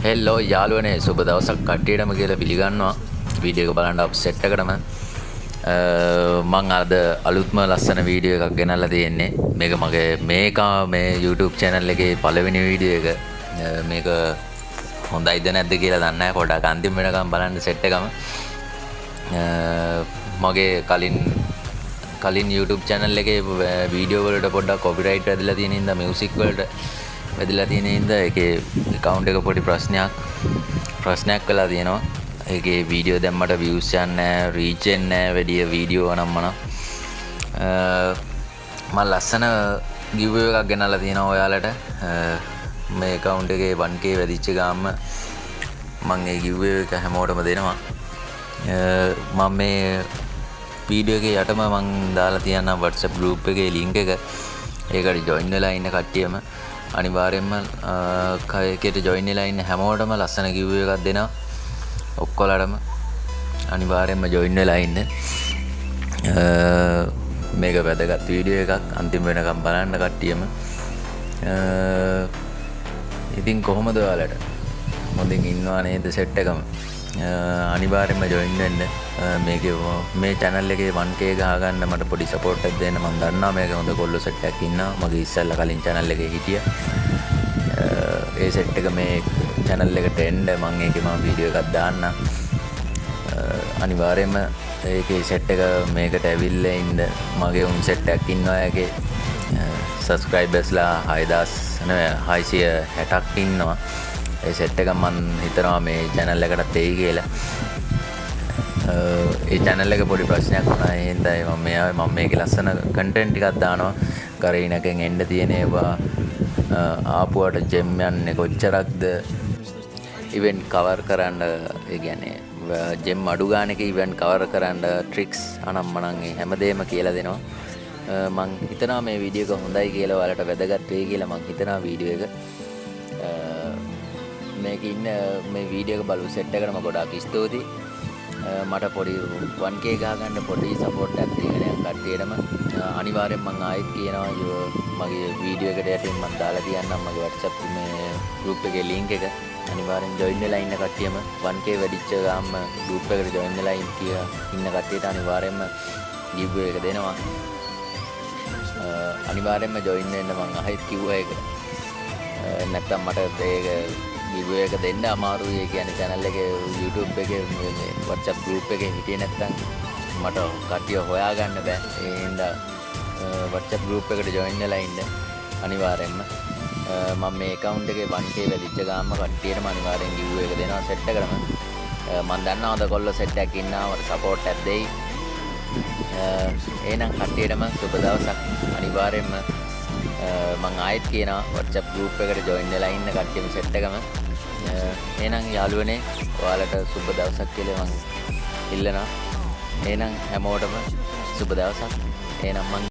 හෙල්ලෝ යාළුවනේ සුබ දවසක් කට්ටියටම කියලා පිළිගන්නවා වීඩියෝ එක බලන්න අප් සෙට් එකටම මම අද අලුත්ම ලස්සන වීඩියෝ එකක් ගෙනල්ලා තියෙන්නේ මේක මගේ මේ YouTube channel එකේ පළවෙනි වීඩියෝ එක මේක හොඳයිද නැද්ද කියලා දන්නේ නැහැ පොඩ්ඩක් අන්තිම වෙනකම් බලන්න සෙට් එකම මගේ කලින් YouTube channel එකේ වීඩියෝ වලට පොඩ්ඩක් copyright වැදලා තියෙන හින්දා music වලට වැදලා තියෙන හින්දා ඒකේ account එක පොඩි ප්‍රශ්නයක් වෙලා තියෙනවා. ඒකේ වීඩියෝ දැම්මට views යන්නේ නැහැ, reach එන්නේ නැහැ වැඩි වීඩියෝ අනම්මන. මම ලස්සන giveaway එකක් ගෙනල්ලා තියෙනවා ඔයාලට. මේ account එකේ 1k වැඩිච්ච ගාම මම ඒ giveaway එක හැමෝටම දෙනවා. මම මේ වීඩියෝ එකේ යටම මම දාලා තියන්නම් WhatsApp group එකේ link එක. ඒකට join වෙලා ඉන්න කට්ටියම අනිවාර්යෙන්ම කයකට join වෙලා ඉන්න හැමෝටම ලස්සන giveaway එකක් දෙනවා. ඔක්කොලටම අනිවාර්යෙන්ම join වෙලා ඉන්න. මේක වැදගත් වීඩියෝ එකක් අන්තිම වෙනකම් බලන්න කට්ටියම. ඉතින් කොහොමද ඔයාලට? හොඳින් ඉන්නවා නේද සෙට් එකම? අනිවාර්යෙන්ම join වෙන්න. මේ channel එකේ 1k ගහ ගන්න මට පොඩි support එකක් දෙන්න. මම දන්නවා මේක හොඳ කොල්ල සෙට් එකක් ඉන්නවා. මගේ ඉස්සෙල්ලා කලින් channel එකේ හිටියා. ඒ සෙට් එක මේ channel එකට එන්න මම ඒකේ වීඩියෝ එකක් දාන්න. අනිවාර්යෙන්ම ඒකේ සෙට් එක මේකට ඇවිල්ලා ඉන්න මගේ උන් සෙට් එකක් ඉන්නවා. ඒකේ subscribersලා 660ක් ඉන්නවා. ඒ සෙට් එක මම හිතනවා මේ channel එකටත් එයි කියලා. ඒ channel එක පොඩි ප්‍රශ්නයක් වුණා. ඒ හින්දා මම මේකේ ලස්සන content ටිකක් දානවා. කරේනකෙන් එන්න තියෙන ඒවා ආපුවට ජෙම් යන්නේ කොච්චරක්ද ඉවෙන්ට් කවර් කරන්න. ඒ කියන්නේ ජෙම් අඩු ගානක ඉවෙන්ට් කවර් කරන්න ට්‍රික්ස් අනම්මනම් හැමදේම කියලා දෙනවා. මම හිතනවා මේ වීඩියෝ එක හොඳයි කියලා ඔයාලට වැදගත් වෙයි කියලා මම හිතනවා වීඩියෝ එක. මේකේ ඉන්න මේ වීඩියෝ එක බලපු සෙට් එකටම ගොඩාක් ස්තුතියි. මට පොඩි 1k ගහ ගන්න පොඩි සපෝට් එකක් දීගෙන යන කට්ටියටම අනිවාර්යෙන් මම ආයෙත් කියනවා මගේ වීඩියෝ එකට යටින් මම දාලා තියන්නම් මගේ WhatsApp මේ group එකේ link එක. අනිවාර්යෙන් join වෙලා ඉන්න කට්ටියම 1k වැඩිච්ච ගාම group එකට join වෙලා ඉන්න කට්ටියට අනිවාර්යෙන්ම giveaway එක දෙනවා. අනිවාර්යෙන්ම join වෙන්න මම ආයෙත් කිව්වා ඒක. නැත්තම් මට ඒක giveaway එක දෙන්න අමාරුයි. ඒ කියන්නේ channel එකේ YouTube එකේ මේ WhatsApp group එකේ හිටියේ නැත්තම් මට කට්ටිය හොයාගන්න බෑ. ඒ හින්දා WhatsApp group එකට join වෙලා ඉන්න අනිවාර්යෙන්ම. මම මේ account එකේ 1k වැඩිච්ච ගාම කට්ටියටම අනිවාර්යෙන් giveaway එක දෙනවා set එකටම. මම දන්නවා අද කොල්ල set එකක් ඉන්නවා මට support එකක් දෙයි. එහෙනම් කට්ටියටම සුබ දවසක්. අනිවාර්යෙන්ම මම ආයෙත් කියනවා WhatsApp group එකට join වෙලා ඉන්න කට්ටියම set එකම. එහෙනම් යාළුවනේ ඔයාලට සුබ දවසක් කියලා මම ඉල්ලනවා. එහෙනම් හැමෝටම සුබ දවසක්. එහෙනම් මම